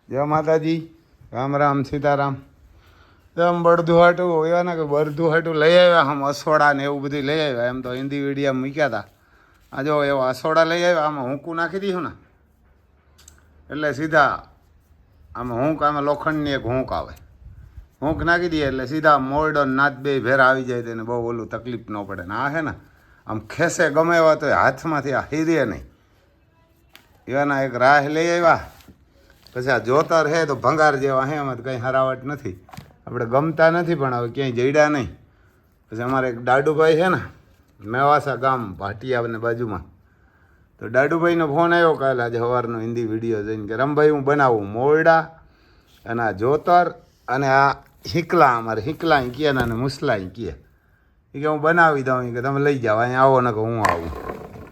જય માતાજી, રામ રામ સીતારામ. આમ બળદું હાટું એવા ને કે બળદું હાટું લઈ આવ્યા, આમ અસોડા ને એવું બધું લઈ આવ્યા. એમ તો હિન્દી વિડીયો મૂક્યા હતા. આ જો એવા અસોડા લઈ આવ્યા, આમાં હુંકું નાખી દઈશું ને એટલે સીધા આમાં હુંક, આમાં લોખંડની એક હુંક આવે, હુંક નાખી દઈએ એટલે સીધા મોરડો નાત બે ભેરા આવી જાય. તેને બહુ ઓલું તકલીફ ન પડે ને. આ છે ને આમ ખેસે ગમે એવા તો હાથમાંથી આ હીરે નહીં. એવાના એક રાહ લઈ આવ્યા. પછી આ જોતર છે તો ભંગાર જેવા હે, એમાં કંઈ હરાવટ નથી, આપણે ગમતા નથી પણ હવે ક્યાંય જડ્યા નહીં. પછી અમારે એક દાડુભાઈ છે ને મેવાસા ગામ ભાટિયાને બાજુમાં, તો દાડુભાઈનો ફોન આવ્યો કાલે આજે સવારનો હિન્દી વિડીયો જોઈને કે રમભાઈ હું બનાવું મોરડા અને આ જોતર અને આ હિંકલા, અમારે હિંકલા કહે ને અને મુસલા કહે. એ કે હું બનાવી દઉં, કે તમે લઈ જાઓ, અહીંયા આવો ને કે હું આવું.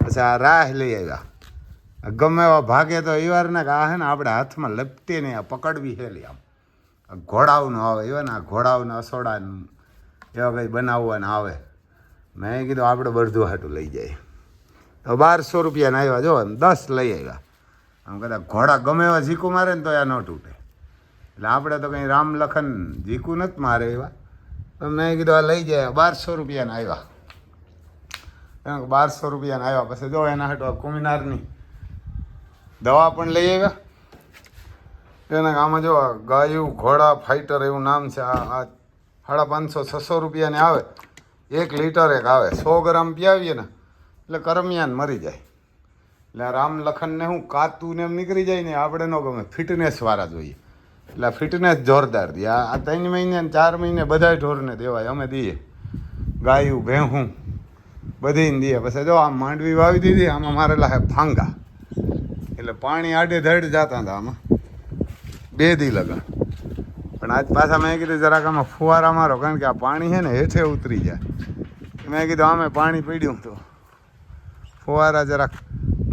પછી આ રાહ લઈ આવ્યા. ગમે એવા ભાગે તો એ વાર ને કે આ છે ને આપણે હાથમાં લપટે નહીં, આ પકડવી હેલી આમ ઘોડાવનું આવે. એવા ને આ ઘોડાવને અસોડાનું એવા કંઈ બનાવવાના આવે. મેં કીધું આપણે બળદું હાટું લઈ જાય. તો 1200 રૂપિયાના આવ્યા. જો એમ 10 લઈ આવ્યા. આમ કદાચ ઘોડા ગમે એવા ઝીકું મારે ને તો આ ન તૂટે. એટલે આપણે તો કંઈ રામ લખન ઝીકું નથી મારે એવા. તો મેં કીધું આ લઈ જાય. 1200 રૂપિયાના આવ્યા. 1200 રૂપિયાના આવ્યા. પછી જો એના હાટું આ કુમિનારની દવા પણ લઈ આવ્યા. એના આમાં જો ગાયું ઘોડા ફાઈટર એવું નામ છે. આ 550-600 રૂપિયાની આવે. 1 લીટર એક આવે. 100 ગ્રામ પીવીએ ને એટલે કરમિયાન મરી જાય. એટલે રામ લખનને હું કાતું ને એમ નીકળી જાય ને આપણે ન ગમે, ફિટનેસવાળા જોઈએ. એટલે ફિટનેસ જોરદાર દે. આ 3 મહિને ને 4 મહિને બધા ઢોરને દેવાય, અમે દઈએ. ગાયું ભેહું બધીને દઈએ. પછી જો આમ માંડવી વાવી દીધી. આમાં મારેલા હે ફાંગા, એટલે પાણી આડે ધડ જતા હતા આમાં 2 દી લગન. પણ આજ પાછા મેં કીધું જરાક આમાં ફુવારા મારો, કારણ કે આ પાણી છે ને હેઠે ઉતરી જાય. મેં કીધું આમે પાણી પીડ્યું તો ફુવારા જરાક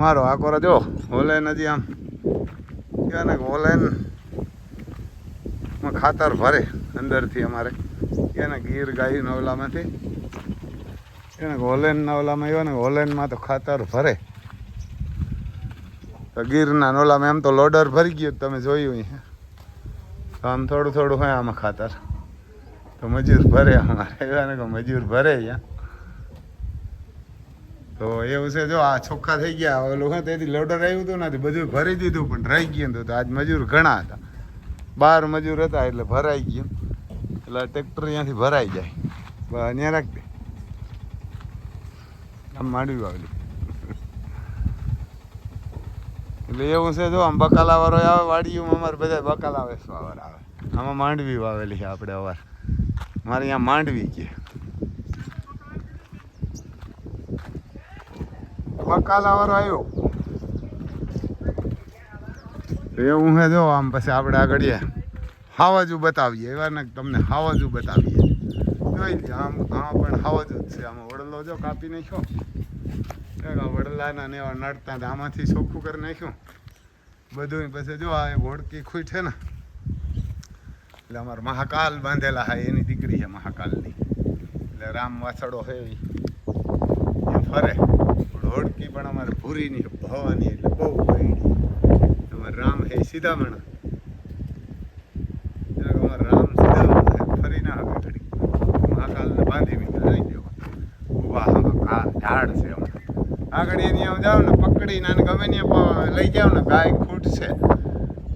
મારો. આ કોરો જો હોલેન હજી આમ કહેવાય ને હોલેનમાં ખાતર ભરે અંદરથી અમારે એને ગીર ગાય નવલામાંથી એને હોલેનના ઓલામાં આવ્યો ને હોલેનમાં તો ખાતર ભરે. તો ગીરના નોલામાં એમ તો લોડર ભરી ગયું, તમે જોયું. તો આમ થોડું થોડું હોય આમાં ખાતર. તો મજૂર ભરે અમારે, એવા ને કે મજૂર ભરે અહીંયા. તો એવું છે. જો આ ચોખ્ખા થઈ ગયા. ઓલું હોય તેથી લોડર આવ્યું હતું નથી, બધું ભરી દીધું પણ રહી ગયું હતું. તો આજ મજૂર ઘણા હતા, 12 મજૂર હતા એટલે ભરાઈ ગયું. એટલે ટ્રેક્ટર અહીંયાથી ભરાઈ જાય. અહીંયા રાખ દે. આમ માંડવી વાવેલી એટલે એવું છે. જો આમ બકાલાવાળો આવે વાડીઓમાં, અમારે બધા બકાલા વેચવાવાળા આવે. આમાં માંડવી વાવેલી છે આપણે અવાર. મારે અહીંયા માંડવી કે બકાલાવાળો આવ્યો એવું છે. જો આમ પછી આપણે આગળ હાવાજુ બતાવીએ. એવા ને તમને હાવાજુ બતાવીએ. જોઈ લે આમ પણ હાવાજુ જ છે. આમાં વડલો જો કાપી નાખ્યો. વડલાના ને એવા નડતા હતા, આમાંથી ચોખ્ખું કરી નાખ્યું બધું. પછી જો આ હોડકી ખૂટ છે ને, એટલે અમારે મહાકાલ બાંધેલા હા, એની દીકરી છે મહાકાલની. એટલે રામ વાછડો છે એ ફરે. હોડકી પણ અમારે ભૂરીની ભવાની, એટલે બહુ પૈડી. અમારે રામ હે સીધામણા. અમારે રામ સીધામણા ફરી ના આવે ઘડી. મહાકાલને બાંધી મીધા જોઈ દેવા ઉભા ઝાડ છે. આગળ એની આમ જાઓ ને પકડીને અને ગમે ને લઈ જાઓ ને ગાય ખૂટશે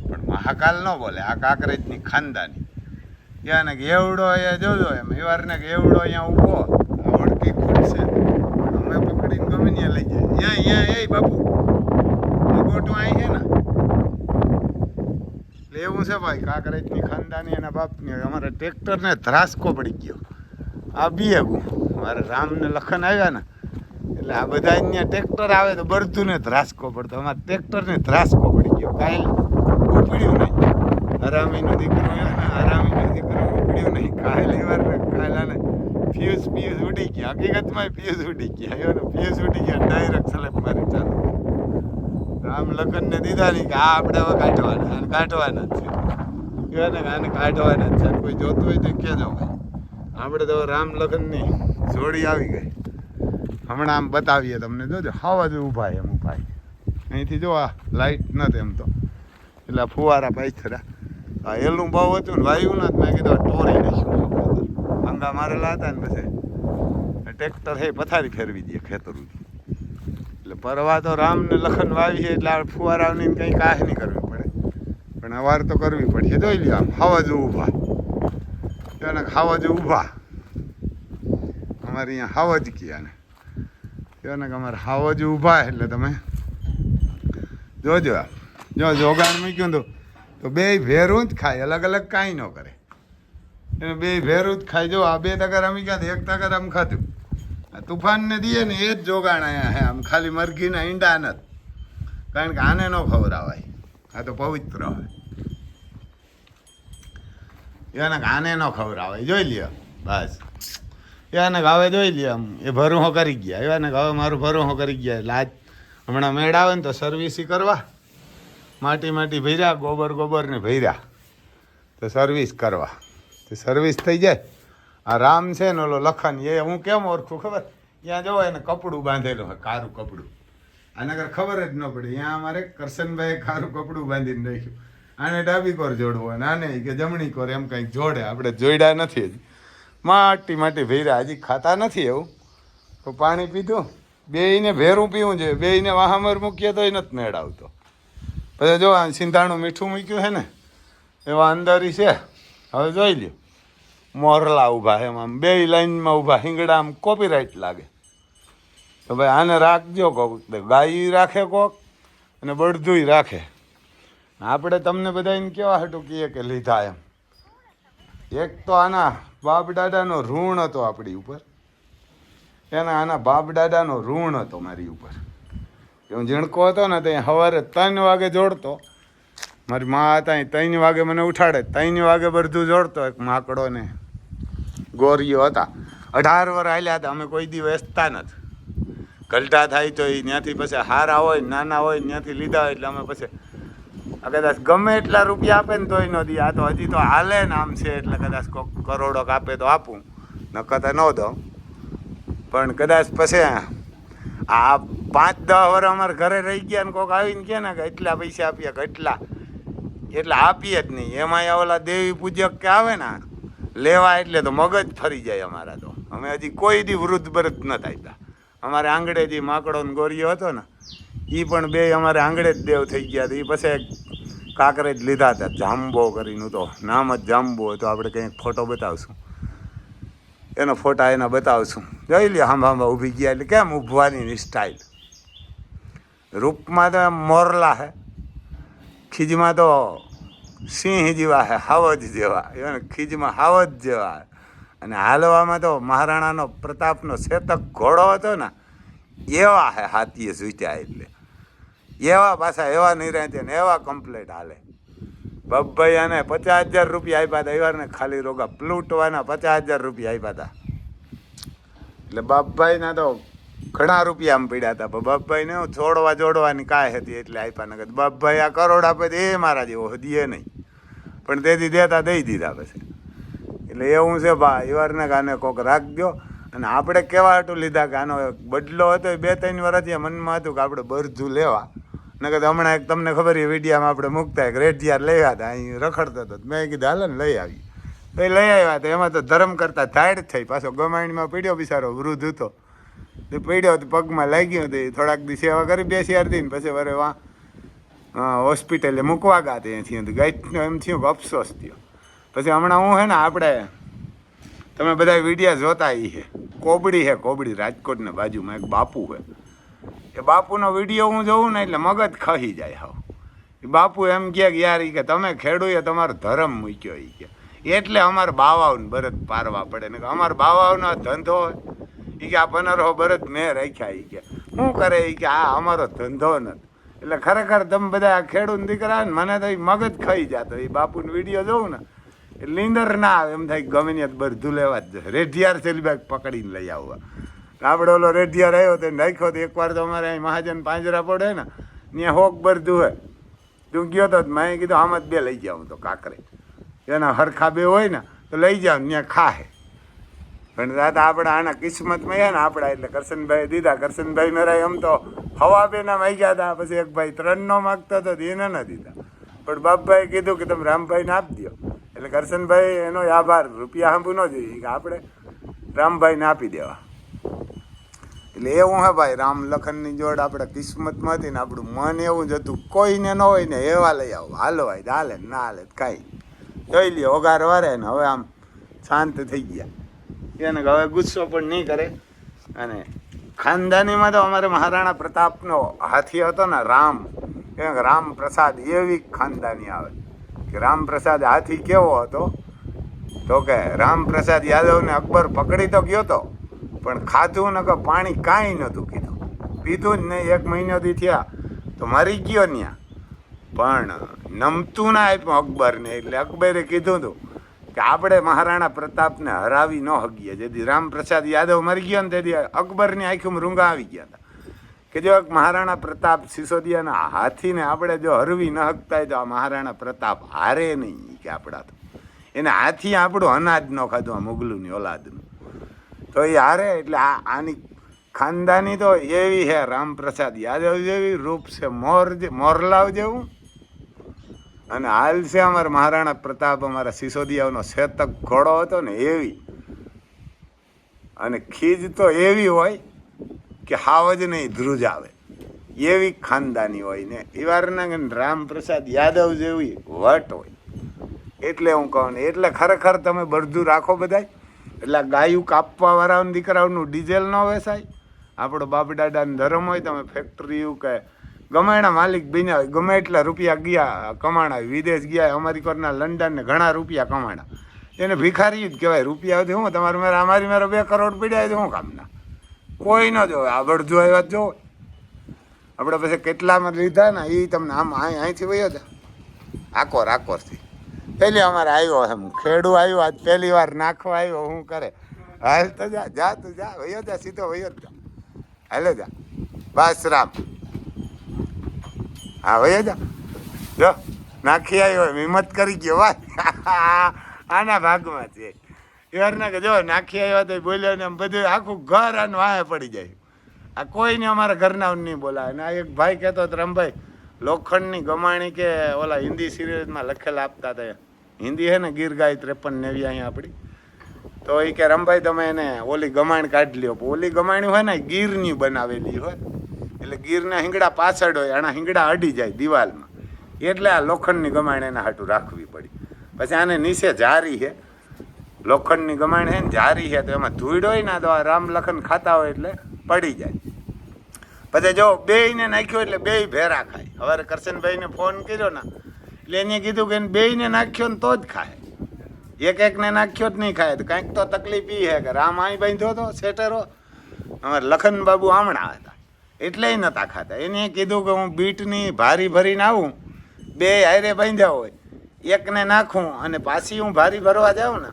પણ મહાકાલ ન બોલે. આ કાંકરેજની ખાનદાની ત્યાં ને કે એવડો અહીંયા જોજો એમ એવાર ને કે એવડો અહીંયા ઊભો હોડકી ખૂટશે પણ અમે પકડીને ગમે ને લઈ જાય. અહીંયા એ બાપુ ગોટું અહીં છે ને. એટલે એવું છે ભાઈ, કાંકરેજની ખાનદાની એના બાપની. અમારે ટ્રેક્ટરને ધ્રાસકો પડી ગયો. આ બીએગું મારે રામને લખન આવ્યા ને એટલે આ બધા અહીંયા ટ્રેક્ટર આવે તો બળદું ને ધ્રાસકો પડતો. અમારે ટ્રેક્ટરને ધ્રાસકો પડી ગયો. કાંઈ ઉપડ્યું નહીં. હરામીનો દીકરો ને હરામીનો દીકરો ઉપડ્યું નહીં. કાલે વાર કાલાને ફ્યુઝ ઉડી ગયા. હકીકતમાં ફ્યુઝ ઉડી ગયા. એવો ને ફ્યુઝ ઉડી ગયા. ડાયરેક્ટ સ્લેપ મારી ચાલુ. રામ લખનને દીધા નહીં કે આ આપણે હવે કાઢવાના, આને કાઢવાના જ છે. કહેવાય ને કે આને કાઢવાના જ છે. કોઈ જોતું હોય તો કહેજો ભાઈ. આપણે તો રામ લખનની જોડી આવી ગઈ. હમણાં આમ બતાવીએ તમને. જોજો હાવા જ ઊભા એમ ઊભા. અહીંથી જો આ લાઇટ નથી એમ તો એટલે ફુવારા પાથરા. હા એલું બહુ હતું ને વાયુ ના મેં કીધું ટોરી નાખ્યું અંગા મારેલા હતા ને પછી ટ્રેક્ટર હે પથારી ફેરવી દે ખેતરું. એટલે પરવા તો રામ ને લખન વાવી છે એટલે આ ફુવારાની કંઈ કાહ નહીં કરવી પડે, પણ અવાર તો કરવી પડશે. જોઈ લ્યો આમ ખાવા જ ઊભા, એને ખાવા જ ઊભા અમારે અહીંયા હાવ જ કયા ને એને કે અમારે હાવ જ ઊભા. એટલે તમે જોજો જો જોગાણ મૂક્યું તો બે ભેરું જ ખાય, અલગ અલગ કાંઈ ન કરે. એને બે ભેરું જ ખાય. જો આ 2 તગર અમી ક્યાંથી 1 તગર આમ ખાધું. આ તુફાનને દઈએ ને એ જ જોગાણ અહીંયા હે. આમ ખાલી મરઘીના ઈંડા નથી, કારણ કે આને ન ખવડાવાય, આ તો પવિત્ર હોય. એને આને ન ખવડાવાય. જોઈ લ્યો બસ એને હવે જોઈ લે આમ એ ભરું કરી ગયા. એવા ને હવે મારું ભરું કરી ગયા. એટલે આજ હમણાં મેળ આવે ને તો સર્વિસ કરવા માટી ભર્યા, ગોબર ને ભર્યા તો સર્વિસ કરવા. તો સર્વિસ થઈ જાય. આ રામ છે ને ઓલો લખન એ હું કેમ ઓળખું ખબર? ત્યાં જોવો એને કપડું બાંધેલું હોય, કારું કપડું. આને કર ખબર જ ન પડે. ત્યાં અમારે કરશનભાઈ કારું કપડું બાંધીને રાખ્યું. આને ડાબી કોર જોડવો અને આને કે જમણી કોર એમ કંઈક જોડે. આપણે જોડ્યા નથી હજી. માટી ભેર્યા, હજી ખાતા નથી એવું. તો પાણી પીધું, બેયને ભેરું પીવું જોઈએ. બેયને વાહામર મૂકીએ તો એ નથી મેળ આવતો. પછી જો આ સિંધાણું મીઠું મૂક્યું છે ને એવા અંદરી છે. હવે જોઈ લ્યો મોરલા ઊભા એમ આમ 2 લાઈનમાં ઊભા. હિંગડા આમ કોપીરાઇટ લાગે. તો ભાઈ આને રાખજો કોક, ગાય રાખે કોક અને બળદુય રાખે. આપણે તમને બધાને કેવા હાટું કહીએ કે લીધા એમ. એક તો આના બાપ દાદાનો ઋણ હતો આપણી ઉપર, આના બાપ દાદાનો ઋણ હતો મારી ઉપર. હું ઝીણકો હતો ને ત્યાં સવારે 3 વાગે જોડતો. મારી મા હતા 3 વાગે મને ઉઠાડે, 3 વાગે બધું જોડતો. એક માકડો ને ગોરીઓ હતા, 18 વર્ષ હાલ્યા હતા. અમે કોઈ દી વેચતા નથી. ગલટા થાય તો એ ત્યાંથી પછી હારા હોય નાના હોય ત્યાંથી લીધા હોય. એટલે અમે પછી કદાચ ગમે એટલા રૂપિયા આપે ને તોય ન દઈએ. આ તો હજી તો હાલે ને આમ છે એટલે કદાચ કોઈક કરોડો આપે તો આપું, નકર ન દઉં. પણ કદાચ પછી આ 5-10 વર્ષ અમારે ઘરે રહી ગયા ને કોઈક આવીને કહે ને કે એટલા પૈસા આપીએ કે એટલા, એટલે આપીએ જ નહીં. એમાં ઓલા દેવી પૂજક કે આવે ને લેવા એટલે તો મગજ ફરી જાય અમારા. તો અમે હજી કોઈ દી વૃદ્ધ બરત નથી આપ્યા. અમારે આંગળે જે માકડો ને ગોરીઓ હતો ને એ પણ 2 અમારે આંગળે જ દેવ થઈ ગયા. એ પછી કાંકરેજ લીધા હતા જાંબો કરીને. તો નામ જ જાંબો હોય. તો આપણે કંઈક ફોટો બતાવશું, એનો ફોટા એના બતાવશું. જોઈ લે હાંભા ઊભી ગયા. એટલે કેમ ઊભવાની સ્ટાઇલ. રૂપમાં તો એમ મોરલા હે, ખીજમાં તો સિંહ જેવા હે, હાવજ જેવા. એને ખીજમાં હાવજ જેવા. અને હાલવામાં તો મહારાણાનો પ્રતાપનો શેતક ઘોડો હતો ને એવા હે. હાથીએ સૂચ્યા એટલે એવા પાછા એવા નિરાંતે ને એવા કમ્પ્લેટ હાલે. બાપભાઈ આને 50,000 રૂપિયા આપ્યા હતા. એવાને ખાલી રોગા પ્લૂટવાના 50,000 રૂપિયા આપ્યા હતા. એટલે બાપભાઈના તો ઘણા રૂપિયા આમ પડ્યા હતા. પણ બાપભાઈને હું જોડવાની કાંઈ હતી એટલે આપ્યા. નકર બાપભાઈ આ કરોડ આપે તો એ મારા જેવો દે નહીં, પણ તેથી દેતા દઈ દીધા પછી. એટલે એવું છે ભાઈ. એવારને આને કોક રાખજો. અને આપણે કેવા હાટું લીધા કે આનો બદલો હતો. 2-3 વર્ષથી મનમાં હતું કે આપણે બરધું લેવા. નકર હમણાં એક તમને ખબર એ વિડીયામાં આપણે મૂકતા એક રેડિયાર લઈ આવ્યા હતા. અહીં રખડતો હતો. મેં કીધું હાલે ને લઈ આવી. તો એ લઈ આવ્યા તો એમાં તો ધર્મ કરતા ધાડ થઈ. પાછો ગમાણીમાં પીડ્યો બિચારો વૃદ્ધ હતો. તે પીડ્યો તો પગમાં લાગ્યો. તો થોડાક દી સેવા કરી 2 શિયાર દઈને પછી વરે હોસ્પિટલે મૂકવા ગયા. ત્યાંથી ગાયનો એમ થયું કે અફસોસ થયો. પછી હમણાં હું હે ને આપણે તમે બધા વિડીયા જોતા એ છે કોબડી છે. કોબડી રાજકોટને બાજુમાં એક બાપુ છે. એ બાપુનો વિડીયો હું જોઉં ને એટલે મગજ ખહી જાય. હાવ એ બાપુ એમ કહે કે યાર એ કે તમે ખેડૂએ તમારો ધર્મ મૂક્યો. એ કે એટલે અમારે બાવાઓને બરદ પારવા પડે ને. અમારે બાવાઓનો ધંધો હોય. એ કે આ 15 બરદ મેં રાખ્યા. એ કે શું કરે? એ કે આ અમારો ધંધો નથી. એટલે ખરેખર તમે બધા ખેડૂત દીકરા ને મને તો એ મગજ ખાઈ જતો. એ બાપુનો વિડીયો જોઉં ને એટલે નીંદર ના આવે. એમ થાય ગમે ત્યાં બરધું લેવા જ જાય. રેઢિયાર સેલબેગ પકડીને લઈ આવવા. આપણે ઓલો રેઢિયાર આવ્યો તો નાખ્યો તો એકવાર તો અમારે અહીં મહાજન પાંજરા પડે ને ત્યાં હોક બરધું હોય. તું ગયો તો મેં કીધું આમ જ 2 લઈ જાઉં. તો કાંકરે એના હરખા 2 હોય ને તો લઈ જાવ ત્યાં ખાહે. પણ દાદા આપણે આના કિસ્મતમાં છે ને આપણા. એટલે કરશનભાઈ દીધા. કરશનભાઈ મેરા એમ તો હવા 2ના માગ્યા હતા. પછી એક ભાઈ 3નો માગતો હતો એને ના દીધા. પણ બાપભાઈ કીધું કે તમે રામભાઈને આપી દો. એટલે કરશનભાઈ એનો આભાર, રૂપિયા સાંભળવું ન જોઈએ કે આપણે રામભાઈને આપી દેવા. એટલે એવું હે ભાઈ, રામ લખનની જોડ આપણે કિસ્મતમાં હતી ને આપણું મન એવું જ હતું, કોઈને ન હોય ને એવા લઈ આવો, હાલો હોય હાલે ના હાલે કાંઈ જોઈ લ્યો, ઓગાર વારે ને હવે આમ શાંત થઈ ગયા એને હવે ગુસ્સો પણ નહીં કરે. અને ખાનદાનીમાં તો અમારે મહારાણા પ્રતાપનો હાથી હતો ને રામ, રામ પ્રસાદ, એવી ખાનદાની આવે કે રામ પ્રસાદ હાથી કેવો હતો તો કે રામ પ્રસાદ યાદવને અકબર પકડી તો ગયો તો પણ ખાધું ને કે પાણી કાંઈ નહોતું કીધું, પીધું જ નહીં, 1 મહિનોથી થયા તો મરી ગયો ત્યાં, પણ નમતું ના આપ્યું અકબરને. એટલે અકબરે કીધું હતું કે આપણે મહારાણા પ્રતાપને હરાવી ન હકીએ. જેથી રામપ્રસાદ યાદવ મરી ગયો ને તેથી અકબરની આંખોમાં રૂંગા આવી ગયા હતા કે જો મહારાણા પ્રતાપ સિસોદિયાના હાથીને આપણે જો હરવી ન હકતા હોય તો આ મહારાણા પ્રતાપ હારે નહીં કે આપણા તો એને હાથી આપણું અનાજ ન ખાધું, આ મુગલુંની ઓલાદનું તો એ હારે. એટલે આની ખાનદાની તો એવી છે રામપ્રસાદ યાદવ જેવી, રૂપ છે મોરલાવ જેવું. અને હાલ છે અમારા મહારાણા પ્રતાપ, અમારા સિસોદિયાનો શેતક ઘોડો હતો ને એવી. અને ખીજ તો એવી હોય કે હાવ જ નહીં ધ્રુજ આવે એવી ખાનદાની હોય ને એવારના રામપ્રસાદ યાદવ જેવી વટ હોય. એટલે હું કહું ને, એટલે ખરેખર તમે બળદું રાખો બધાય. એટલે ગાયું કાપવા વાળાનું દીકરાઓનું ડીઝલ ન વેસાય. આપણો બાપ દાદાનો ધર્મ હોય, તમે ફેક્ટરીયું કે ગમે એના માલિક બન્યા હોય, ગમે એટલા રૂપિયા ગયા કમાણા, વિદેશ ગયા, અમેરિકાના લંડન ને ઘણા રૂપિયા કમાણા, એને ભિખારી જ કહેવાય. રૂપિયાથી હું તમારે મારે અમારી મારે 2 કરોડ પીડ્યા તો હું કામના, કોઈ ન જોવે. આ બળદું આવ્યા જ જોવે. આપણે પછી કેટલામાં લીધા ને એ તમને આમ અહીંથી વયો હતા આકોરથી. પહેલી અમારે આવ્યો એમ ખેડૂ આવ્યો, આજ પહેલી વાર નાખવા આવ્યો, શું કરે હાલ તો જા તું જા, વયો જા, સીધો વયો જ જા, હાલે જા, બસ રામ, હા વયો જા, જો નાખી આવ્યો, હિંમત કરી ગયો ભાઈ. આના ભાગમાં છે એવારના કે જો નાખી આવ્યો તો બોલ્યો ને બધું આખું ઘર આનું વાહે પડી જાય. આ કોઈને અમારા ઘરના નહીં બોલાવે. ને આ એક ભાઈ કહેતો હતો રમભાઈ, લોખંડની ગમાણી કે ઓલા હિન્દી સિરિયલમાં લખેલા આપતા હતા, હિન્દી હે ને ગીર ગાય 53 અહીંયા આપણી, તો એ કે રમભાઈ તમે એને ઓલી ગમાણ કાઢી લ્યો. ઓલી ગમાણી હોય ને ગીરની બનાવેલી હોય, એટલે ગીરના હિંગડા પાછળ હોય, આના હિંગડા અડી જાય દિવાલમાં, એટલે આ લોખંડની ગમાણ એના હાટું રાખવી પડી. પછી આને નીચે જારી છે, લોખંડની ગમાણ છે ને જારી છે, તો એમાં ધૂળ હોય ને તો આ રામ લખન ખાતા હોય એટલે પડી જાય. પછી જો બેયને નાખ્યો એટલે બેય ભેરા ખાય. હવે કરશનભાઈને ફોન કર્યો ને એટલે એને કીધું કે બેયને નાખ્યો ને તો જ ખાય, એકને નાખ્યો જ નહીં ખાય. તો કાંઈક તો તકલીફ એ છે કે રામ અહીં બાંધ્યો હતો સેટરો, અમારે લખન બાબુ આમણા હતા એટલે નહોતા ખાતા. એને કીધું કે હું બીટની ભારી ભરીને આવું, 2 હારે બાંધ્યા હોય, એકને નાખું અને પાછી હું ભારી ભરવા જાઉં ને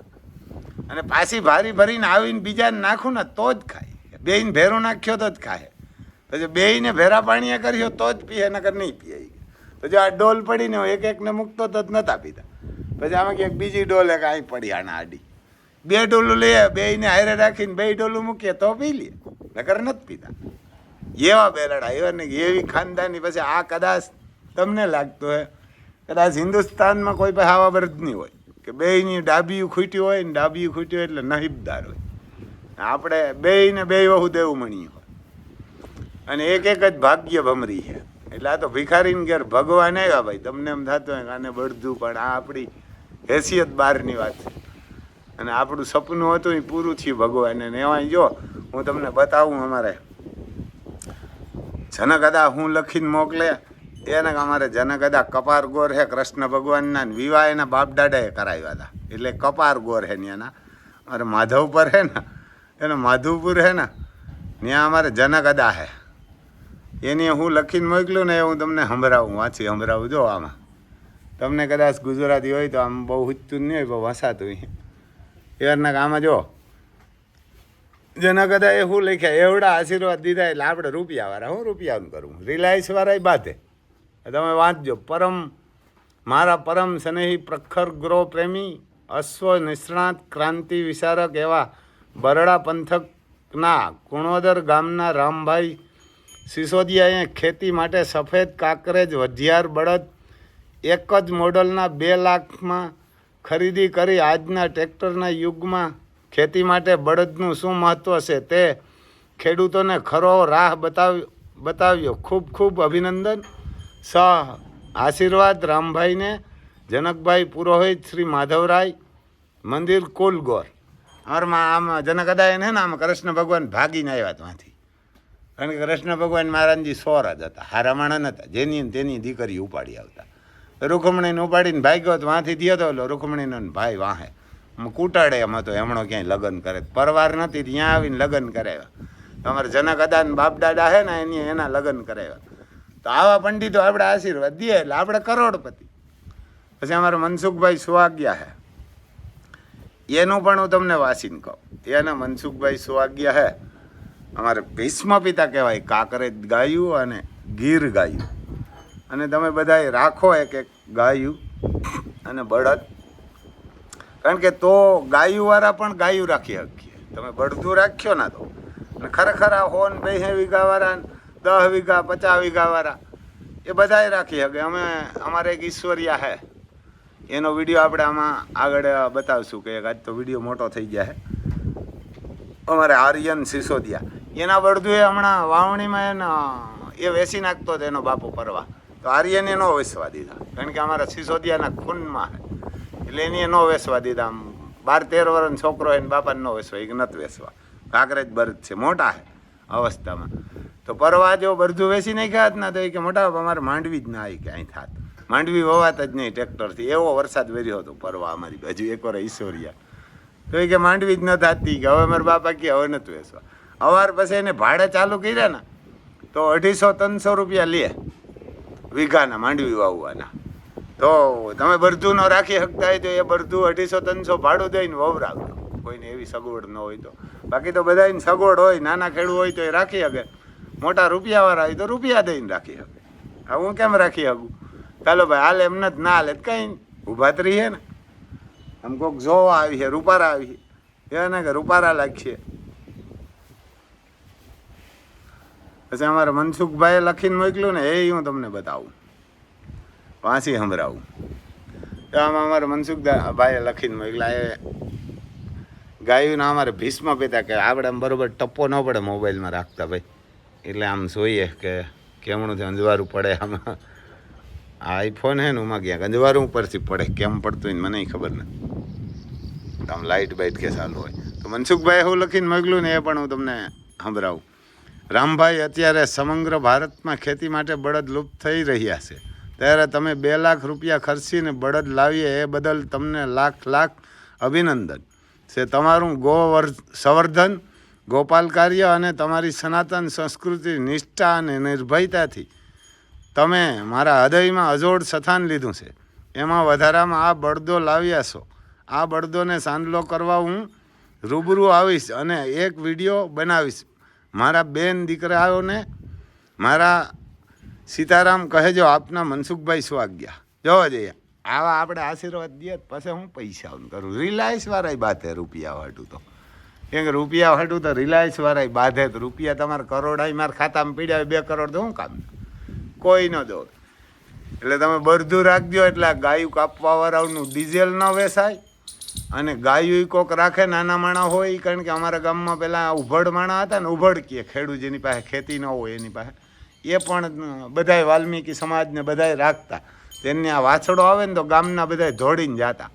અને પાછી ભારી ભરીને આવીને બીજાને નાખું ને તો જ ખાય. બેયને ભેરું નાખ્યો તો જ ખાય. પછી બેયને ભેરા પાણીએ કર્યો તો જ પીએ, નકર નહીં પીએ. તો જો આ ડોલ પડીને એકને મૂકતો તો જ નહોતા પીતા. પછી આમાં ક્યાંક બીજી ડોલ એક અહીં પડી આના આડી, 2 ડોલું લઈએ, બેયને હારે રાખીને 2 ડોલું મૂકીએ તો પી લઈએ, નકર નથી પીતા. એવા બેલડા એવા ને એવી ખાનદાની. પછી આ કદાચ તમને લાગતું હોય કદાચ હિન્દુસ્તાનમાં કોઈ પાસે આવા બરદ નહીં હોય કે બેયની ડાબીયું ખૂટ્યું હોય ને ડાબીયું ખૂટ્યું એટલે નહીબદાર હોય. આપણે બેયને 2 વહુ દેવું મણીએ હોય અને એક જ ભાગ્ય ભમરી છે. એટલે આ તો ભિખારીને ઘેર ભગવાન આવ્યા ભાઈ. તમને એમ થતું હોય કે આને બળદું, પણ આ આપણી હેસિયત બહારની વાત છે અને આપણું સપનું હતું એ પૂરું થયું ભગવાન. અને એમાં જો હું તમને બતાવું, અમારે જનકદા હું લખીને મોકલે એને અમારે જનકદા કપાર ગોર હે કૃષ્ણ ભગવાનના વિવાહ એના બાપ દાદાએ કરાવ્યા હતા, એટલે કપાર ગોર હે ત્યાંના. અમારે માધવપુર હે ને, એનો માધવપુર હે ને, ત્યાં અમારે જનકદા હે. એની હું લખીને મોકલું ને એ હું તમને સંભળાવું, વાંચી સંભળાવું. જો આમાં તમને કદાચ ગુજરાતી હોય તો આમ બહુ હુચતું નહીં હોય, બહુ વસાતું હોય એવારના. આમાં જો જનકદા એ શું લખ્યા, એવડા આશીર્વાદ દીધા એટલે આપણે રૂપિયાવાળા, હું રૂપિયાનું કરું, રિલાયન્સવાળા બાધે. તમે વાંચજો. મારા પરમ સ્નેહી પ્રખર ગૃહ પ્રેમી અશ્વ નિષ્ણાત ક્રાંતિ વિચારક એવા બરડા પંથકના કુણોદર ગામના રામભાઈ સિસોદિયાએ ખેતી માટે સફેદ કાંકરેજ વઢિયાર બળદ એક જ મોડલના 2 લાખમાં ખરીદી કરી આજના ટ્રેક્ટરના યુગમાં ખેતી માટે બળદનું શું મહત્ત્વ છે તે ખેડૂતોને ખરો રાહ બતાવ્યો. ખૂબ ખૂબ અભિનંદન. સહ આશીર્વાદ રામભાઈને, જનકભાઈ પુરોહિત, શ્રી માધવરાય મંદિર, કુલગોર. આમ જનક અદાય ને આમ કૃષ્ણ ભગવાન ભાગીને આવ્યા ત્યાંથી, કારણ કે કૃષ્ણ ભગવાન મહારાજજી સોર જ હતા, હારા માણસ હતા, જેની તેની દીકરી ઉપાડી આવતા. રૂકમણીને ઉપાડીને ભાગ્યો તો વાંથી થયો હતો. એટલે રૂકમણીનો ભાઈ વાહે કૂટાડે એમ હતો, એમણો ક્યાંય લગ્ન કરે, પરવાર નથી, ત્યાં આવીને લગ્ન કરાવ્યા. તમારે જનક અદા ને બાપ દાદા હે ને એના લગ્ન કરાવ્યા. તો આવા પંડિતો આપણે આશીર્વાદ દઈએ એટલે આપણે કરોડપતિ. પછી અમારા મનસુખભાઈ સુવાગ્યા હે, એનું પણ હું તમને વાંચીને કહું. એના મનસુખભાઈ સુવાગ્યા હે અમારે ભીષ્મ પિતા કહેવાય. કાંકરેજ ગાયું અને ગીર ગાયું, અને તમે બધાએ રાખો એક એક ગાયું અને બળદ, કારણ કે તો ગાયુંવાળા પણ ગાયું રાખી શકીએ. તમે બળદું રાખ્યો ના તો, અને ખરેખર આ 100 વીઘાવાળા, 10 વીઘા, 50 વીઘાવાળા એ બધાએ રાખી શકે. અમારે એક ઈશ્વરિયા હે, એનો વિડીયો આપણે આમાં આગળ બતાવશું કે આજ તો વિડીયો મોટો થઈ ગયા છે. અમારે આર્યન સિસોદિયા, એના બળદું એ હમણાં વાવણીમાં એ વેચી નાખતો હતો એનો બાપો પરવા, તો આર્યન એ ન વેચવા દીધા, કારણ કે અમારા સિસોદિયાના ખૂનમાં છે, એટલે એને ન વેચવા દીધા. આમ 12-13 વર્ષનો છોકરો એને બાપાને ન વેચવા, એ નથી વેચવા. કાંકરેજ બળદ છે, મોટા છે અવસ્થામાં. તો પરવા જો બળદું વેચી નાખ્યા જ ના, તો એ કે મોટા અમારે માંડવી જ ના આવી કે અહીં થાત, માંડવી વવાત જ નહીં ટ્રેક્ટરથી. એવો વરસાદ વેર્યો હતો પરવા અમારી બાજુ એક વાર ઈશ્વરિયા, તો એ કે માંડવી જ ન થતી, કે હવે મારા બાપા કે હવે નથી વેચવા. અવાર પછી એને ભાડે ચાલુ કર્યા ને તો 250-300 રૂપિયા લે વીઘાના માંડવી વાવવાના. તો તમે બળદું ન રાખી શકતા હોય તો એ બળદું 250-300 ભાડું દઈને વવરાવજો, કોઈને એવી સગવડ ન હોય તો. બાકી તો બધાને સગવડ હોય, નાના ખેડૂત હોય તો એ રાખી શકે, મોટા રૂપિયાવાળા હોય તો રૂપિયા દઈને રાખી શકે. હવે હું કેમ રાખી શકું? ચાલો ભાઈ હાલે, એમને જ ના હાલે કંઈ ઊભા જ રહીએ ને. આમ કોઈક જોવા આવી છે, રૂપારા આવી છે, એને કે રૂપારા લાગશે. પછી અમારા મનસુખભાઈએ લખીને મોકલ્યું ને, એ હું તમને બતાવું, વાંચી સંભળાવું. તો આમાં અમારા મનસુખભાઈએ લખીને મોકલા. એ ગાયુંના અમારે ભીષ્મ પિતા કે આપણે આમ બરાબર ટપ્પો ન પડે મોબાઈલમાં રાખતા ભાઈ, એટલે આમ જોઈએ કે કેમણું છે, અંજવારું પડે. આમાં આઈફોન હે ને ઉમાં ક્યાંક અંજવારું ઉપરથી પડે, કેમ પડતું હોય મને ખબર નથી. આમ લાઇટ બાઇટ કે ચાલુ હોય. તો મનસુખભાઈ એવું લખીને મોકલ્યું ને, એ પણ હું તમને સંભળાવું. રામભાઈ, અત્યારે સમગ્ર ભારતમાં ખેતી માટે બળદ લુપ્ત થઈ રહ્યા છે, ત્યારે તમે 2 લાખ રૂપિયા ખર્ચીને બળદ લાવીએ એ બદલ તમને લાખ અભિનંદન છે. તમારું સંવર્ધન, ગોપાલ કાર્ય અને તમારી સનાતન સંસ્કૃતિ, નિષ્ઠા અને નિર્ભયતાથી તમે મારા હૃદયમાં અજોડ સ્થાન લીધું છે. એમાં વધારામાં આ બળદો લાવ્યા છો. આ બળદોને સાંદલો કરવા હું રૂબરૂ આવીશ અને એક વિડીયો બનાવીશ. મારા બેન દીકરાઓને મારા સીતારામ કહેજો. આપના મનસુખભાઈ સ્વાગ્યા. જોવા જઈએ આવા આપણે આશીર્વાદ દઈએ પછી હું પૈસા કરું. રિલાયન્સ વાળા બાધે રૂપિયા વાટું, તો કેમ કે રૂપિયા વાટું તો રિલાયન્સ વાળા બાધે. તો રૂપિયા તમારા કરોડ મારા ખાતામાં પીડ્યા 2 કરોડ તો શું કામ, કોઈ ન દો. એટલે તમે બળદું રાખજો, એટલે આ ગાયું કાપવા વાળાનું ડીઝલ ન વેસાય. અને ગાયું કોક રાખે, નાના માણા હોય, કારણ કે અમારા ગામમાં પહેલાં ઉભડ માણા હતા ને, ઉભડ કહે ખેડૂત જેની પાસે ખેતી ન હોય એની પાસે, એ પણ બધાય વાલ્મીકી સમાજને બધાય રાખતા. તેને આ વાછડો આવે ને તો ગામના બધાય દોડીને જતા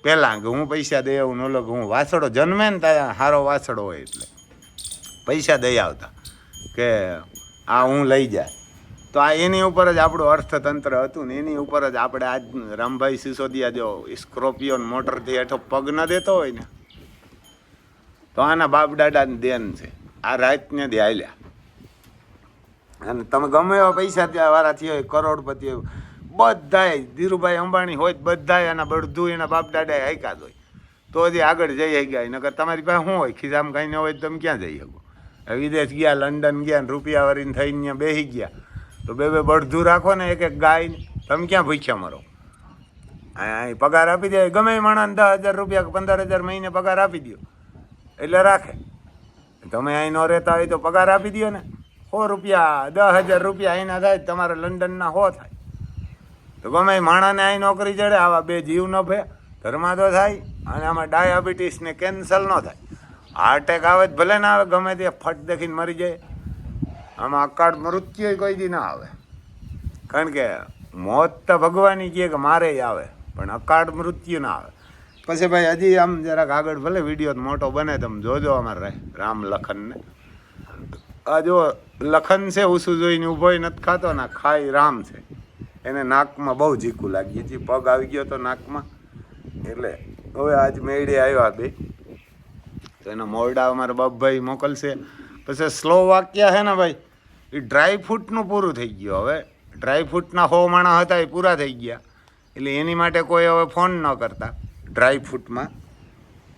પહેલાં કે હું પૈસા દઈ આવું, ન લગ હું વાછડો જન્મે ને ત્યાં સારો વાછડો હોય એટલે પૈસા દઈ આવતા કે આ હું લઈ જાય. તો આ એની ઉપર જ આપણું અર્થતંત્ર હતું ને, એની ઉપર જ આપણે આજ રામભાઈ સિસોદિયા જો સ્કોર્પિયોન મોટરથી હેઠો પગ ન દેતો હોય ને, તો આના બાપ દાદાને દેન છે. આ રાતને દે હાલ્યા, અને તમે ગમે એવા પૈસા ત્યાં વાળાથી હોય, કરોડપતિ હોય, બધાય ધીરુભાઈ અંબાણી હોય, બધાય એના બળદું એના બાપ દાદાએ હાંક્યા જ હોય, તો હજી આગળ જઈ ગયા. નકર તમારી પાસે શું હોય, ખિસ્સામાં કાંઈ ન હોય, તમે ક્યાં જઈ શકો? વિદેશ ગયા, લંડન ગયા ને રૂપિયા વાળીને થઈને ત્યાં બેસી ગયા, તો 2 બળદું રાખો ને, એક ગાયને, તમે ક્યાં ભૂખ્યા મરો? અહીં પગાર આપી દે, ગમે એ માણસને 10,000 રૂપિયા 15,000 મહિને પગાર આપી દો એટલે રાખે. તમે અહીં ન રહેતા હોય તો પગાર આપી દો ને, 100 રૂપિયા 10,000 રૂપિયા અહીંના થાય, તમારે લંડનના 100 થાય. તો ગમે માણસને અહીં નોકરી ચડે, આવા બે જીવ ન ફે, ધર્માદો થાય અને આમાં ડાયાબિટીસને કેન્સલ ન થાય. હાર્ટ એટેક આવે જ ભલે ના આવે, ગમે તે ફટ દેખીને મરી જાય. આમાં અકાળ મૃત્યુ કોઈ દી ના આવે, કારણ કે મોત તો ભગવાન કહે કે મારે આવે, પણ અકાળ મૃત્યુ ના આવે. પછી ભાઈ હજી આમ જરાક આગળ ભલે વિડીયો મોટો બને, તમે જોજો અમારે રામ લખનને. આ જો લખન છે ઉસું જોઈને ઊભો નથી ખાતો ને, ખાઈ રામ છે. એને નાકમાં બહુ ઝીકું લાગી હતી, પગ આવી ગયો તો નાકમાં, એટલે હવે આજ મેળે આવ્યા બે. તો એના મોરડા અમારા બાપભાઈ મોકલશે. પછી સ્લો વાક્ય છે ને ભાઈ, એ ડ્રાય ફ્રૂટનું પૂરું થઈ ગયું. હવે ડ્રાય ફ્રૂટના 100 માણા હતા એ પૂરા થઈ ગયા, એટલે એની માટે કોઈ હવે ફોન ન કરતા. ડ્રાય ફ્રૂટમાં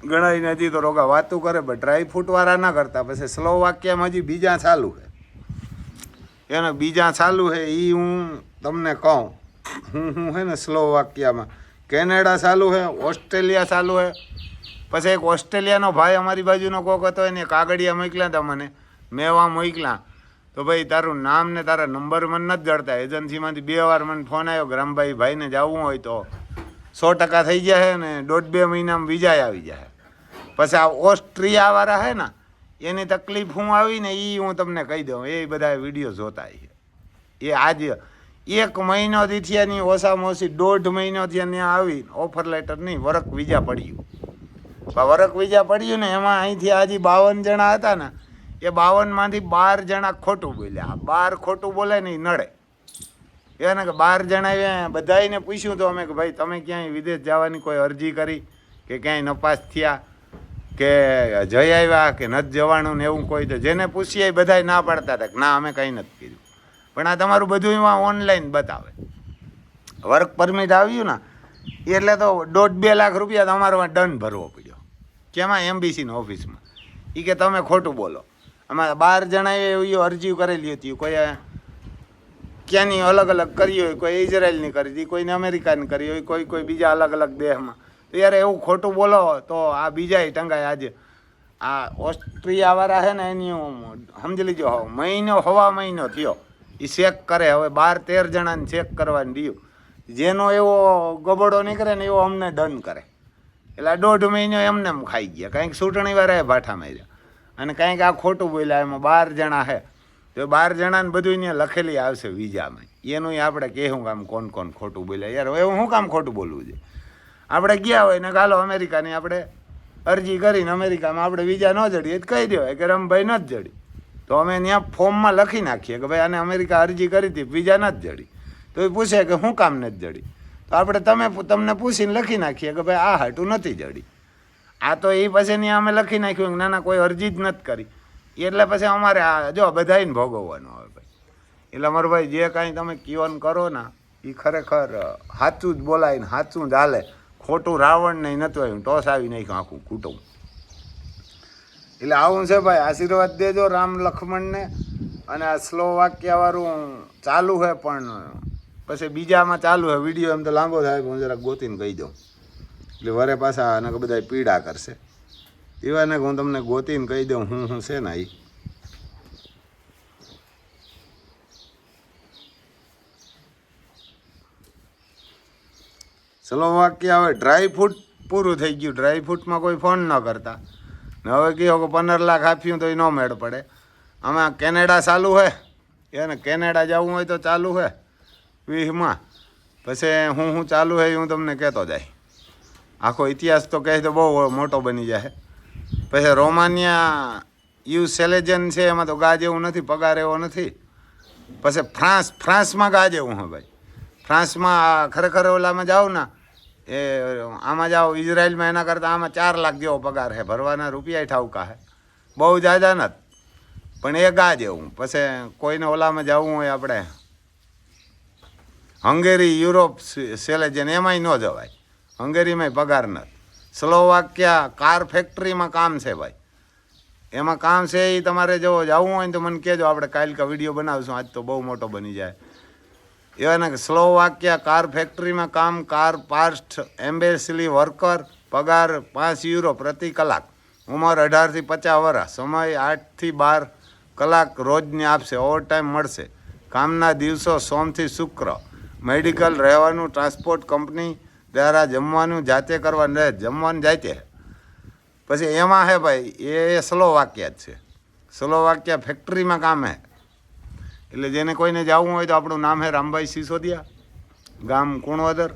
ઘણા નથી તો રોગા વાતું કરે, પણ ડ્રાય ફ્રૂટવાળા ના કરતા. પછી સ્લો વાક્યમાં હજી બીજા ચાલુ છે, એને બીજા ચાલુ છે એ હું તમને કહું. હું છે ને સ્લો વાક્યમાં કેનેડા ચાલુ છે, ઓસ્ટ્રેલિયા ચાલુ છે. પછી એક ઓસ્ટ્રેલિયાનો ભાઈ અમારી બાજુનો કોક હતો, એને કાગળિયા મોકલ્યા હતા મને, મેવા મોકલ્યા. તો ભાઈ તારું નામ ને તારા નંબર મને નથી જડતા. એજન્સીમાંથી 2 વાર મને ફોન આવ્યો, ગ્રામભાઈ ભાઈને જવું હોય તો 100% થઈ જાય ને 1.5-2 મહિનામાં વિઝા આવી જાય. પછી આ ઓસ્ટ્રિયાવાળા છે ને, એની તકલીફ હું આવી ને એ હું તમને કહી દઉં. એ બધા વિડીયો જોતા છે. એ આજે 1 મહિનોથી થયાની ઓછામાં ઓછી 1.5 મહિનો થયા ત્યાં આવી, ઓફર લેટર નહીં, વર્ક વિઝા પડ્યું. વર્ક વિઝા પડ્યું ને, એમાં અહીંથી આજે 52 જણા હતા ને, એ 52માંથી 12 જણા ખોટું બોલ્યા. 12 ખોટું બોલે ને એ નડે. એને કે 12 જણા બધાને પૂછ્યું તો અમે કે ભાઈ તમે ક્યાંય વિદેશ જવાની કોઈ અરજી કરી કે ક્યાંય નપાસ થયા કે જઈ આવ્યા કે નથી જવાનું ને એવું કોઈ. તો જેને પૂછીએ એ બધાય ના પાડતા હતા કે ના અમે કંઈ નથી કર્યું. પણ આ તમારું બધું એમાં ઓનલાઈન બતાવે. વર્ક પરમિટ આવ્યું ને એટલે તો 1.5-2 લાખ રૂપિયા તમારે દંડ ભરવો પડ્યો. કેમાં? એમ્બેસીની ઓફિસમાં. એ કે તમે ખોટું બોલો. અમારા 12 જણાએ એવી અરજી કરેલી હતી, કોઈ ક્યાંની અલગ અલગ કરી હોય, કોઈ ઇઝરાયલની કરી હતી, કોઈને અમેરિકાની કરી હોય, કોઈ બીજા અલગ અલગ દેશમાં. તો યાર એવું ખોટું બોલો તો આ બીજાય ટંગાય. આજે આ ઓસ્ટ્રિયાવાળા છે ને, એની સમજી લીજો હવા મહિનો થયો એ ચેક કરે. હવે 12-13 જણાને ચેક કરવાની દીધું. જેનો એવો ગબડો નીકળે ને એવો અમને દંડ કરે. એટલે 1.5 મહિનો એમને એમ ખાઈ ગયા. કાંઈક ચૂંટણીવાળાએ ભાઠા માર્યા અને કાંઈક આ ખોટું બોલ્યા. એમાં 12 જણા છે, તો 12 જણાને બધું ત્યાં લખેલી આવશે વિઝામાં. એનું આપણે કહેવું કામ કોણ કોણ ખોટું બોલ્યા. યાર એવું શું કામ ખોટું બોલવું છે? આપણે ગયા હોય ને ગાલો અમેરિકાની આપણે અરજી કરીને અમેરિકામાં આપણે વિઝા ન જડીએ તો કહી દેવાય કે રમભાઈ નથી જડી. તો અમે ત્યાં ફોર્મમાં લખી નાખીએ કે ભાઈ આને અમેરિકા અરજી કરી હતી, વિઝા નથી જડી. તો એ પૂછે કે શું કામ નથી જડી? તો આપણે તમને પૂછીને લખી નાખીએ કે ભાઈ આ હાટું નથી જડી. આ તો એ પછી ત્યાં અમે લખી નાખ્યું કે ના ના કોઈ અરજી જ નથી કરી. એટલે પછી અમારે આ જો બધાને ભોગવવાનું આવે ભાઈ. એટલે અમારું ભાઈ જે કાંઈ તમે કીવન કરો ને એ ખરેખર સાચું જ બોલાય ને સાચું જ હાલે. ખોટું રાવણ નહીં નતું આવ્યું, ટોસ આવી નાખ્યું આખું કુટુંબ. એટલે આવું છે ભાઈ. આશીર્વાદ દેજો રામ લક્ષ્મણને. અને આ સ્લો વાક્યવાળું ચાલુ છે, પણ પછી બીજામાં ચાલુ છે વિડીયો. એમ તો લાંબો થાય, હું જરાક ગોતીને કહી દઉં એટલે વરે પાછા અને બધા પીડા કરશે. એવા ને હું તમને ગોતીને કહી દઉં હું છે ને એ. ચલો વાક્ય હવે ડ્રાય ફ્રૂટ પૂરું થઈ ગયું. ડ્રાય ફ્રૂટમાં કોઈ ફોન ન કરતા ને હવે કહો કે 15 લાખ આપ્યું તો એ ન મેળ પડે. આમાં કેનેડા ચાલુ છે, એને કેનેડા જવું હોય તો ચાલુ છે 20માં. પછી હું ચાલુ છે એ હું તમને કહેતો જાય. આખો ઇતિહાસ તો કહે તો બહુ મોટો બની જાય. પછી રોમાનિયા યુ સેલેજન છે, એમાં તો ગા જેવું નથી, પગાર એવો નથી. પછી ફ્રાન્સમાં ગા જેવું હે ભાઈ. ફ્રાન્સમાં ખરેખર ઓલામાં જાઓ ને એ આમાં જાઓ ઇઝરાયલમાં, એના કરતાં આમાં 4 લાખ જેવો પગાર છે. ભરવાના રૂપિયા ઠાવકા છે, બહુ જાજા નથી, પણ એ ગા જેવું. પછી કોઈને ઓલામાં જવું હોય આપણે હંગેરી, યુરોપ સેલેજન, એમાંય ન જવાય. હંગેરીમાંય પગાર નથી. સ્લોવાકિયા કાર ફેક્ટરીમાં કામ છે ભાઈ. એમાં કામ છે એ તમારે જો જવું હોય ને તો મને કહેજો, આપણે કાલ કા વિડીયો બનાવશું. આજ તો બહુ મોટો બની જાય. એવા ને સ્લોવાકિયા કાર ફેક્ટરીમાં કામ, કાર પાર્ટ્સ એમ્બેસી વર્કર, પગાર 5 યુરો પ્રતિ કલાક, ઉંમર 18 થી 50 વર્ષ, સમય 8 થી 12 કલાક રોજની આપશે, ઓવર ટાઈમ મળશે. કામના દિવસો સોમ થી શુક્ર, મેડિકલ, રહેવાનું, ટ્રાન્સપોર્ટ કંપની દ્વારા જમવાનું જાતે કરવાનું રહે, જમવાનું જાતે. પછી એમાં હે ભાઈ એ સ્લોવાકિયા જ છે. સ્લોવાકિયા ફેક્ટરીમાં કામ હે. એટલે જેને કોઈને જવું હોય તો આપણું નામ હે રામભાઈ સિસોદિયા, ગામ કુણવદર,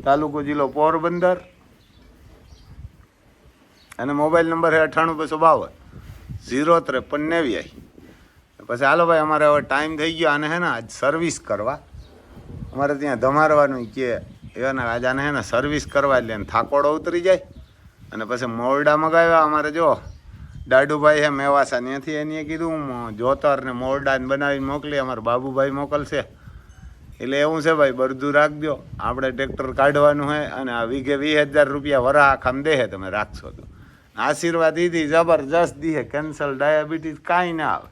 તાલુકો જિલ્લો પોરબંદર, અને મોબાઈલ નંબર છે 9852 053 89. પછી હાલો ભાઈ અમારે હવે ટાઈમ થઈ ગયો. આને હે ને આજ સર્વિસ કરવા અમારે ત્યાં ધમારવાનું કે એવાને આજે આને હે ને સર્વિસ કરવા એટલે થાકોડો ઉતરી જાય. અને પછી મોરડા મગાવ્યા અમારે. જો દાડુભાઈ હે મેવાસા ત્યાંથી એને કીધું હું જોતરને મોરડાને બનાવીને મોકલી, અમારા બાબુભાઈ મોકલશે. એટલે એવું છે ભાઈ, બધું રાખજો. આપણે ટ્રેક્ટર કાઢવાનું હોય અને આ વીઘે 20,000 રૂપિયા વરા આખામ દે તમે રાખશો તો. આશીર્વાદ દીધી જબરજસ્ત દીહે. કેન્સલ ડાયાબિટીસ કાંઈ ના આવે.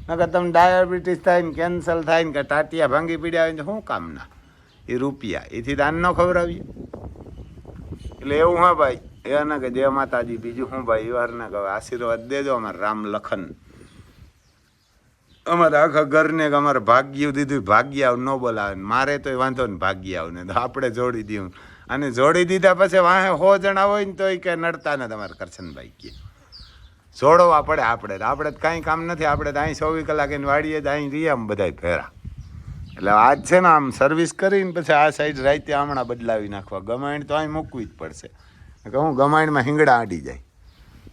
નકર તમે ડાયાબિટીસ થાય ને કેન્સલ થાય ને કે ટાટિયા ભાંગી પીડ્યા હોય ને શું કામના એ રૂપિયા એથી દાન ન ખવડાવીએ. એટલે એવું હા ભાઈ, એના કે જય માતાજી. બીજું શું ભાઈ, વારના કહે આશીર્વાદ દેજો અમારે રામ લખન, અમારા આખા ઘરને કે અમારે ભાગ્ય દીધું. ભાગ્ય આવ ન બોલાવે મારે તો વાંધો ને ભાગ્ય આવ ને તો આપણે જોડી દઉં. અને જોડી દીધા પછી વાહે 100 જણા હોય ને તો એ કે નડતા ને તમારે કરશનભાઈ કે જોડવા પડે. આપણે તો કાંઈ કામ નથી. આપણે તો અહીં 24 કલાક એને વાડીએ તો અહીં રહીએ આમ બધા ફેરા. એટલે આજ છે ને આમ સર્વિસ કરીને પછી આ સાઈડ રાતે હમણાં બદલાવી નાખવા. ગમાણ તો અહીં મૂકવી જ પડશે. કહું ગમાણમાં હિંગડા આડી જાય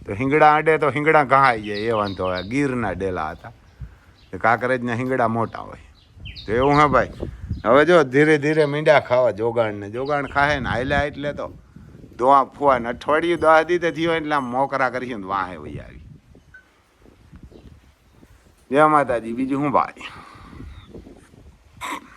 તો હિંગડા આડે તો હિંગડા ઘાઈ જાય. એ વાંધો હોય. ગીરના ડેલા હતા, કાંકરેજના હિંગડા મોટા હોય તો એવું. હા ભાઈ, હવે જો ધીરે ધીરે મીંડા ખાવા જોગાણને. જોગાણ ખાહે ને હાલ્યા એટલે તો ધોવા ફુવા ને અઠવાડિયું 10 દીધે થયો એટલે આમ મોકરા કરી ને વાહે વહી આવી. જય માતાજી. બીજું શું ભાઈ.